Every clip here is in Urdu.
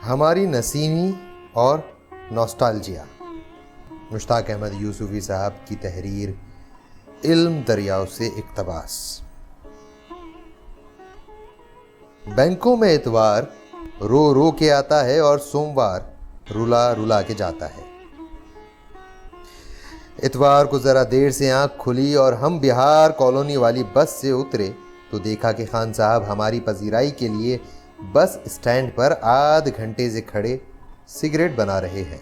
ہماری نسیمی اور نوسٹالجیا، مشتاق احمد یوسفی صاحب کی تحریر، علم دریاؤ سے اقتباس۔ بینکوں میں اتوار رو رو کے آتا ہے اور سوموار رلا رلا کے جاتا ہے۔ اتوار کو ذرا دیر سے آنکھ کھلی اور ہم بہار کالونی والی بس سے اترے تو دیکھا کہ خان صاحب ہماری پذیرائی کے لیے بس اسٹینڈ پر آدھ گھنٹے سے کھڑے سگریٹ بنا رہے ہیں۔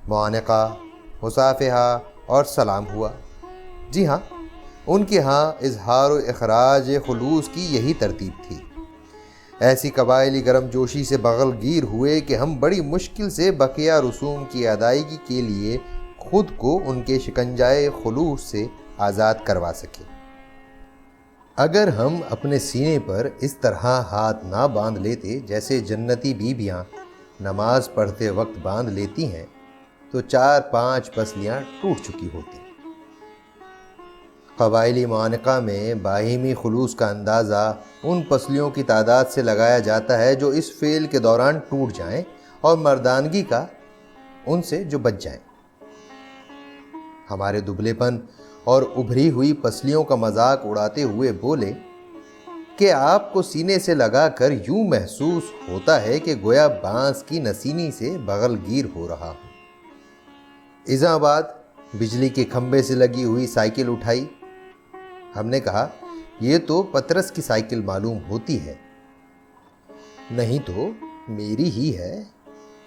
معانقہ، مصافحہ اور سلام ہوا۔ جی ہاں، ان کے ہاں اظہار و اخراج خلوص کی یہی ترتیب تھی۔ ایسی قبائلی گرم جوشی سے بغل گیر ہوئے کہ ہم بڑی مشکل سے بقیہ رسوم کی ادائیگی کے لیے خود کو ان کے شکنجائے خلوص سے آزاد کروا سکے۔ اگر ہم اپنے سینے پر اس طرح ہاتھ نہ باندھ لیتے جیسے جنتی بیویاں نماز پڑھتے وقت باندھ لیتی ہیں تو 4-5 پسلیاں ٹوٹ چکی ہوتی۔ قبائلی معانقہ میں باہمی خلوص کا اندازہ ان پسلیوں کی تعداد سے لگایا جاتا ہے جو اس فعل کے دوران ٹوٹ جائیں، اور مردانگی کا ان سے جو بچ جائیں۔ ہمارے دبلے پن اور ابھری ہوئی پسلیوں کا مذاق اڑاتے ہوئے بولے کہ آپ کو سینے سے لگا کر یوں محسوس ہوتا ہے کہ گویا بانس کی نسینی سے بغل گیر ہو رہا ہوں۔ اذاں بعد بجلی کے کھمبے سے لگی ہوئی سائیکل اٹھائی۔ ہم نے کہا، یہ تو پترس کی سائیکل معلوم ہوتی ہے۔ نہیں تو میری ہی ہے،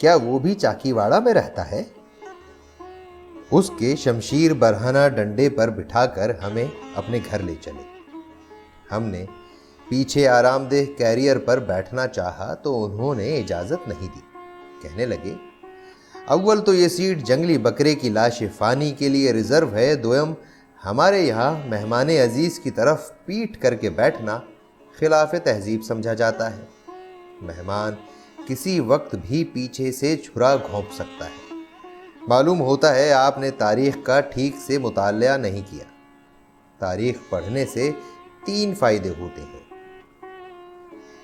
کیا وہ بھی چاکی واڑہ میں رہتا ہے؟ اس کے شمشیر برہنہ ڈنڈے پر بٹھا کر ہمیں اپنے گھر لے چلے۔ ہم نے پیچھے آرام دہ کیریئر پر بیٹھنا چاہا تو انہوں نے اجازت نہیں دی۔ کہنے لگے، اول تو یہ سیٹ جنگلی بکرے کی لاش فانی کے لیے ریزرو ہے، دوم ہمارے یہاں مہمان عزیز کی طرف پیٹ کر کے بیٹھنا خلاف تہذیب سمجھا جاتا ہے۔ مہمان کسی وقت بھی پیچھے سے چھرا گھونپ سکتا ہے۔ معلوم ہوتا ہے آپ نے تاریخ کا ٹھیک سے مطالعہ نہیں کیا۔ تاریخ پڑھنے سے 3 فائدے ہوتے ہیں۔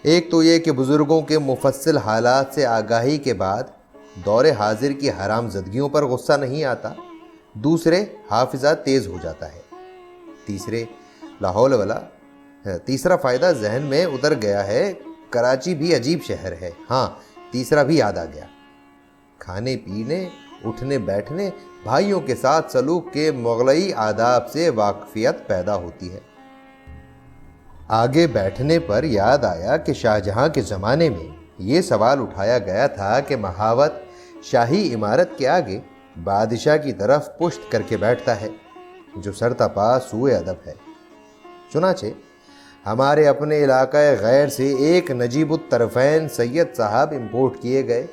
ایک تو یہ کہ بزرگوں کے مفصل حالات سے آگاہی کے بعد دور حاضر کی حرام زدگیوں پر غصہ نہیں آتا۔ دوسرے، حافظہ تیز ہو جاتا ہے۔ تیسرا فائدہ ذہن میں اتر گیا ہے، کراچی بھی عجیب شہر ہے۔ ہاں، تیسرا بھی یاد آ گیا، کھانے پینے، اٹھنے بیٹھنے، بھائیوں کے ساتھ سلوک کے مغلئی آداب سے واقفیت پیدا ہوتی ہے۔ آگے بیٹھنے پر یاد آیا کہ شاہجہاں کے زمانے میں یہ سوال اٹھایا گیا تھا کہ مہاوت شاہی عمارت کے آگے بادشاہ کی طرف پشت کر کے بیٹھتا ہے، جو سرتپا سوء ادب ہے۔ چنانچہ ہمارے اپنے علاقہ غیر سے ایک نجیب الطرفین سید صاحب امپورٹ کیے گئے،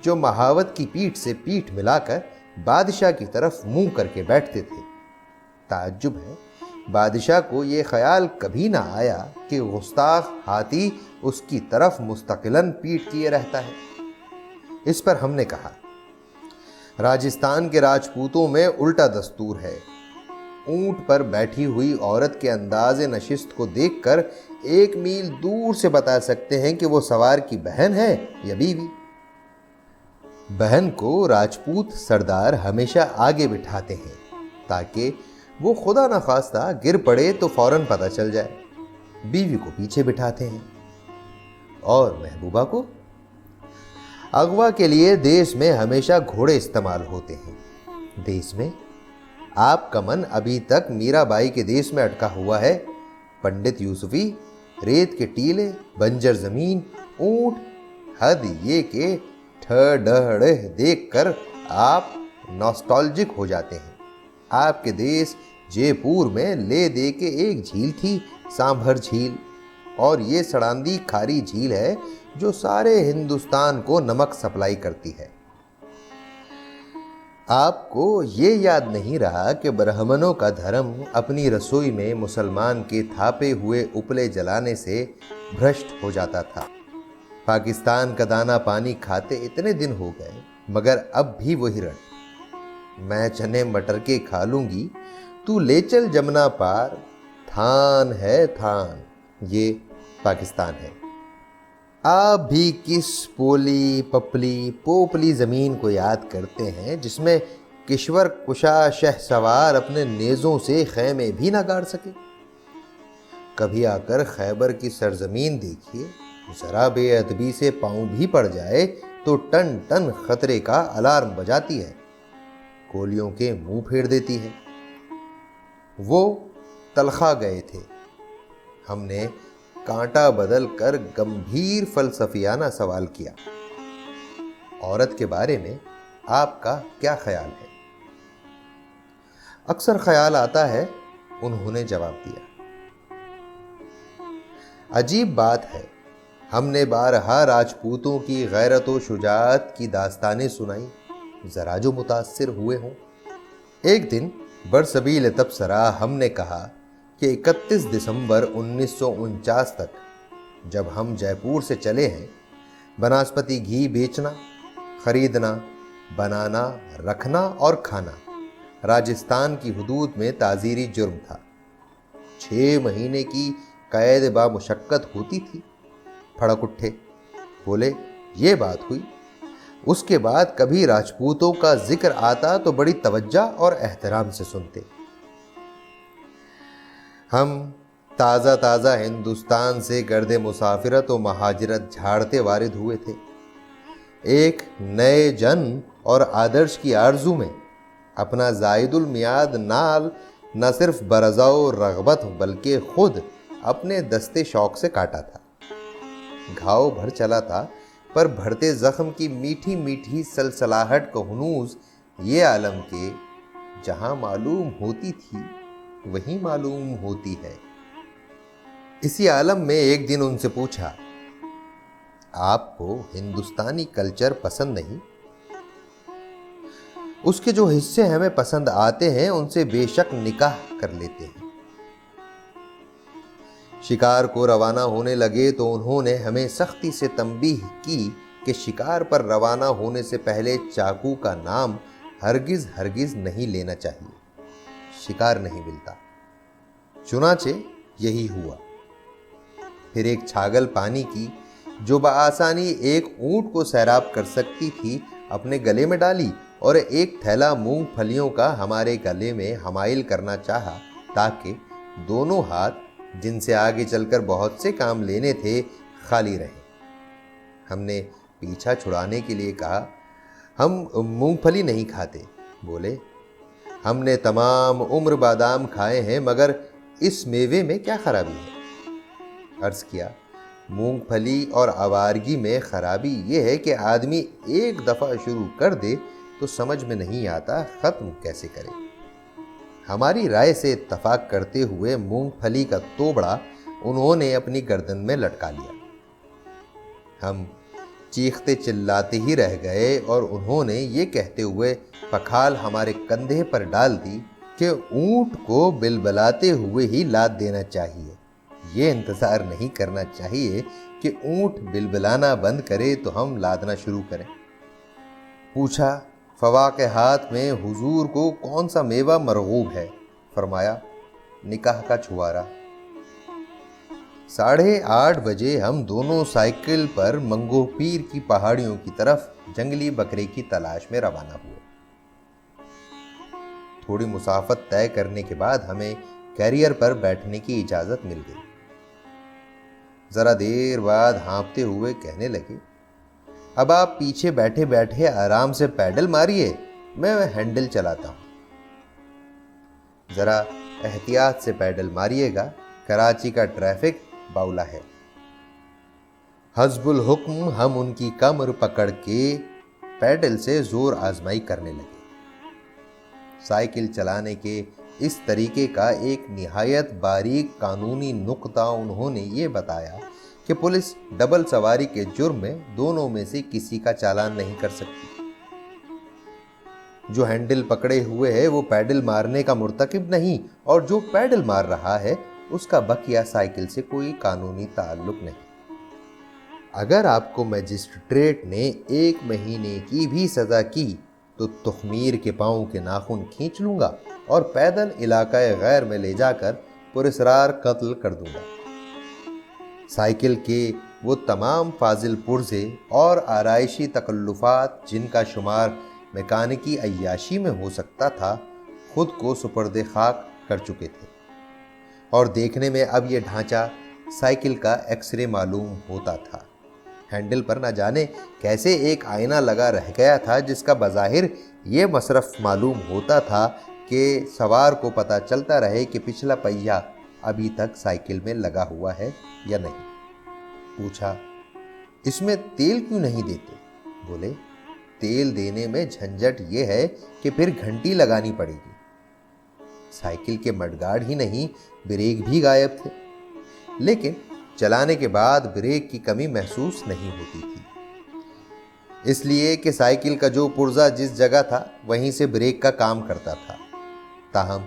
جو مہاوت کی پیٹھ سے پیٹھ ملا کر بادشاہ کی طرف منہ کر کے بیٹھتے تھے۔ تعجب ہے، بادشاہ کو یہ خیال کبھی نہ آیا کہ گستاخ ہاتھی اس کی طرف مستقلاً پیٹھ کیے رہتا ہے۔ اس پر ہم نے کہا، راجستھان کے راجپوتوں میں الٹا دستور ہے۔ اونٹ پر بیٹھی ہوئی عورت کے انداز نشست کو دیکھ کر 1 میل دور سے بتا سکتے ہیں کہ وہ سوار کی بہن ہے یا بیوی۔ بہن کو راجپوت سردار ہمیشہ آگے بٹھاتے ہیں تاکہ وہ خدا نخواستہ گر پڑے تو فوراً پتہ چل جائے۔ بیوی کو پیچھے بٹھاتے ہیں۔ اور محبوبہ کو؟ اغوا کے لیے دیس میں ہمیشہ گھوڑے استعمال ہوتے ہیں۔ دیس میں؟ آپ کا من ابھی تک میرا بائی کے دیس میں اٹکا ہوا ہے۔ پنڈت یوسفی، ریت کے ٹیلے، بنجر زمین، اونٹ، حد یہ کہ ٹھڈڑ دیکھ کر آپ نوسٹالجک ہو جاتے ہیں۔ آپ کے دیس جے پور میں لے دے کے ایک جھیل تھی، سانبھر جھیل، اور یہ سڑاندی کھاری جھیل ہے جو سارے ہندوستان کو نمک سپلائی کرتی ہے۔ آپ کو یہ یاد نہیں رہا کہ برہمنوں کا دھرم اپنی رسوئی میں مسلمان کے تھاپے ہوئے اپلے جلانے سے بھرشٹ ہو جاتا تھا۔ پاکستان کا دانہ پانی کھاتے اتنے دن ہو گئے مگر اب بھی وہی رٹ، میں چنے مٹر کے کھا لوں گی، تو لے چل جمنا پار، تھان ہے تھان، یہ پاکستان ہے۔ آپ بھی کس پولی پپلی پوپلی زمین کو یاد کرتے ہیں جس میں کشور کشا شہ سوار اپنے نیزوں سے خیمے بھی نہ گاڑ سکے؟ کبھی آ کر خیبر کی سرزمین دیکھیے، ذرا بے ادبی سے پاؤں بھی پڑ جائے تو ٹن ٹن خطرے کا الارم بجاتی ہے، گولیوں کے منہ پھیر دیتی ہے۔ وہ تلخا گئے تھے، ہم نے کانٹا بدل کر گمبھیر فلسفیانہ سوال کیا، عورت کے بارے میں آپ کا کیا خیال ہے؟ اکثر خیال آتا ہے، انہوں نے جواب دیا۔ عجیب بات ہے، ہم نے بارہا راجپوتوں کی غیرت و شجاعت کی داستانیں سنائی، ذرا جو متاثر ہوئے ہوں۔ ایک دن برسبیل تبصرہ ہم نے کہا کہ 31 دسمبر 1949 تک جب ہم جے پور سے چلے ہیں، بناسپتی گھی بیچنا، خریدنا، بنانا، رکھنا اور کھانا راجستھان کی حدود میں تعزیری جرم تھا۔ 6 مہینے کی قید با مشقت ہوتی تھی۔ پھڑک اٹھے، بولے یہ بات ہوئی۔ اس کے بعد کبھی راجپوتوں کا ذکر آتا تو بڑی توجہ اور احترام سے سنتے۔ ہم تازہ تازہ ہندوستان سے گرد مسافرت و مہاجرت جھاڑتے وارد ہوئے تھے۔ ایک نئے جن اور آدرش کی آرزو میں اپنا زائد المیاد نال نہ صرف برضا و رغبت بلکہ خود اپنے دستے شوق سے کاٹا تھا۔ گھاؤ بھر چلا تھا، پر بھرتے زخم کی میٹھی میٹھی سلسلاہٹ کا ہنوز یہ عالم کے جہاں معلوم ہوتی تھی وہیں معلوم ہوتی ہے۔ اسی عالم میں ایک دن ان سے پوچھا، آپ کو ہندوستانی کلچر پسند نہیں؟ اس کے جو حصے ہمیں پسند آتے ہیں ان سے بے شک نکاح کر لیتے ہیں۔ شکار کو روانہ ہونے لگے تو انہوں نے ہمیں سختی سے تنبیہ کی کہ شکار پر روانہ ہونے سے پہلے چاقو کا نام ہرگز ہرگز نہیں لینا چاہیے، شکار نہیں ملتا۔ چنانچہ یہی ہوا۔ پھر ایک چھاگل پانی کی جو بآسانی ایک اونٹ کو سیراب کر سکتی تھی اپنے گلے میں ڈالی اور ایک تھیلا مونگ پھلیوں کا ہمارے گلے میں حمائل کرنا چاہا تاکہ دونوں ہاتھ جن سے آگے چل کر بہت سے کام لینے تھے خالی رہیں۔ ہم نے پیچھا چھڑانے کے لیے کہا، ہم مونگ پھلی نہیں کھاتے۔ بولے، ہم نے تمام عمر بادام کھائے ہیں مگر اس میوے میں کیا خرابی ہے؟ عرض کیا، مونگ پھلی اور آوارگی میں خرابی یہ ہے کہ آدمی ایک دفعہ شروع کر دے تو سمجھ میں نہیں آتا ختم کیسے کرے۔ ہماری رائے سے اتفاق کرتے ہوئے مونگ پھلی کا توبڑا انہوں نے اپنی گردن میں لٹکا لیا۔ ہم چیختے چلاتے ہی رہ گئے اور انہوں نے یہ کہتے ہوئے پکھال ہمارے کندھے پر ڈال دی کہ اونٹ کو بلبلاتے ہوئے ہی لاد دینا چاہیے، یہ انتظار نہیں کرنا چاہیے کہ اونٹ بلبلانا بند کرے تو ہم لادنا شروع کریں۔ پوچھا، فواکہات میں حضور کو کون سا میوہ مرغوب ہے؟ فرمایا، نکاح کا چھوارا۔ 8:30 بجے ہم دونوں سائیکل پر منگو پیر کی پہاڑیوں کی طرف جنگلی بکرے کی تلاش میں روانہ ہوئے۔ تھوڑی مسافت طے کرنے کے بعد ہمیں کیریئر پر بیٹھنے کی اجازت مل گئی۔ ذرا دیر بعد ہانپتے ہوئے کہنے لگے، اب آپ پیچھے بیٹھے بیٹھے آرام سے پیڈل ماریے، میں ہینڈل چلاتا ہوں۔ ذرا احتیاط سے پیڈل ماریے گا، کراچی کا ٹریفک باولا ہے۔ حسب الحکم ہم ان کی کمر پکڑ کے پیڈل سے زور آزمائی کرنے لگے۔ سائیکل چلانے کے اس طریقے کا ایک نہایت باریک قانونی نقطہ انہوں نے یہ بتایا کہ پولیس ڈبل سواری کے جرم میں دونوں میں سے کسی کا چالان نہیں کر سکتی۔ جو ہینڈل پکڑے ہوئے ہے وہ پیڈل مارنے کا مرتکب نہیں، اور جو پیڈل مار رہا ہے اس کا بقیہ سائیکل سے کوئی قانونی تعلق نہیں۔ اگر آپ کو مجسٹریٹ نے 1 مہینے کی بھی سزا کی تو تخمیر کے پاؤں کے ناخن کھینچ لوں گا اور پیدل علاقہ غیر میں لے جا کر پراسرار قتل کر دوں گا۔ سائیکل کے وہ تمام فاضل پرزے اور آرائشی تکلفات جن کا شمار میکانکی عیاشی میں ہو سکتا تھا خود کو سپرد خاک کر چکے تھے، اور دیکھنے میں اب یہ ڈھانچہ سائیکل کا ایکس رے معلوم ہوتا تھا۔ ہینڈل پر نہ جانے کیسے ایک آئینہ لگا رہ گیا تھا جس کا بظاہر یہ مصرف معلوم ہوتا تھا کہ سوار کو پتہ چلتا رہے کہ پچھلا پہیہ ابھی تک سائیکل میں لگا ہوا ہے یا نہیں۔ پوچھا، اس میں تیل کیوں نہیں دیتے؟ بولے، تیل دینے میں جھنجھٹ یہ ہے کہ پھر گھنٹی لگانی پڑے گی۔ سائیکل کے مڈگارڈ ہی نہیں، بریک بھی غائب تھے، لیکن چلانے کے بعد بریک کی کمی محسوس نہیں ہوتی تھی، اس لیے کہ سائیکل کا جو پرزہ جس جگہ تھا وہیں سے بریک کا کام کرتا تھا۔ تاہم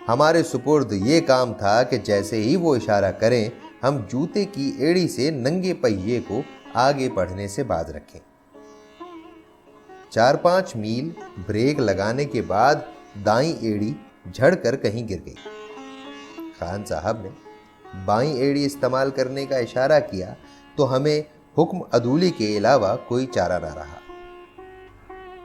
ہمارے سپرد یہ کام تھا کہ جیسے ہی وہ اشارہ کریں ہم جوتے کی ایڑی سے ننگے پہیے کو آگے بڑھنے سے باز رکھیں۔ 4-5 میل بریک لگانے کے بعد دائیں ایڑی جھڑ کر کہیں گر گئی۔ خان صاحب نے بائیں ایڑی استعمال کرنے کا اشارہ کیا تو ہمیں حکم عدولی کے علاوہ کوئی چارہ نہ رہا۔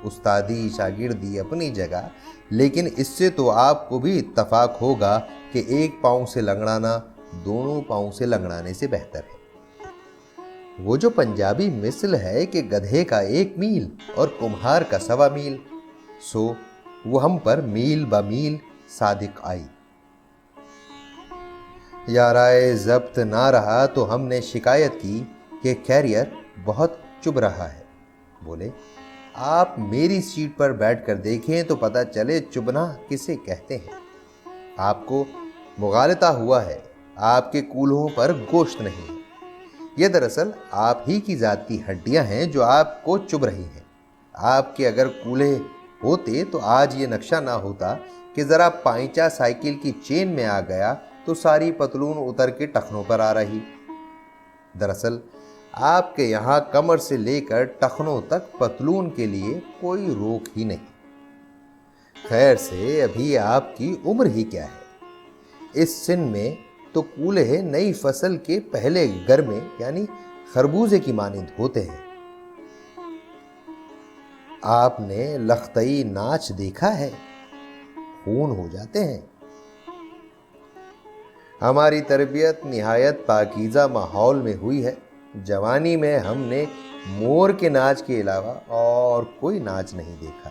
استادی شاگردی اپنی جگہ، لیکن اس سے تو آپ کو بھی اتفاق ہوگا کہ ایک پاؤں سے لنگڑانا دونوں پاؤں سے لنگڑانے سے بہتر ہے۔ وہ جو پنجابی مثل ہے کہ گدھے کا 1 میل اور کمہار کا 1.25 میل، سو وہ ہم پر میل بمیل صادق آئی۔ یارائے ضبط نہ رہا تو ہم نے شکایت کی کہ کیریئر بہت چبھ رہا ہے۔ بولے، آپ میری سیٹ پر بیٹھ کر دیکھیں تو پتہ چلے چبھنا کسے کہتے ہیں۔ آپ کو مغالطہ ہوا ہے، آپ کے کولہوں پر گوشت نہیں ہے، یہ دراصل آپ ہی کی ذاتی ہڈیاں ہیں جو آپ کو چبھ رہی ہیں۔ آپ کے اگر کولہے ہوتے تو آج یہ نقشہ نہ ہوتا کہ ذرا پائنچا سائیکل کی چین میں آ گیا تو ساری پتلون اتر کے ٹخنوں پر آ رہی۔ دراصل آپ کے یہاں کمر سے لے کر ٹخنوں تک پتلون کے لیے کوئی روک ہی نہیں۔ خیر سے ابھی آپ کی عمر ہی کیا ہے؟ اس سن میں تو کولہے نئی فصل کے پہلے گرمے یعنی خربوزے کی مانند ہوتے ہیں۔ آپ نے لختئی ناچ دیکھا ہے؟ خون ہو جاتے ہیں۔ ہماری تربیت نہایت پاکیزہ ماحول میں ہوئی ہے۔ جوانی میں ہم نے مور کے ناچ کے علاوہ اور کوئی ناچ نہیں دیکھا۔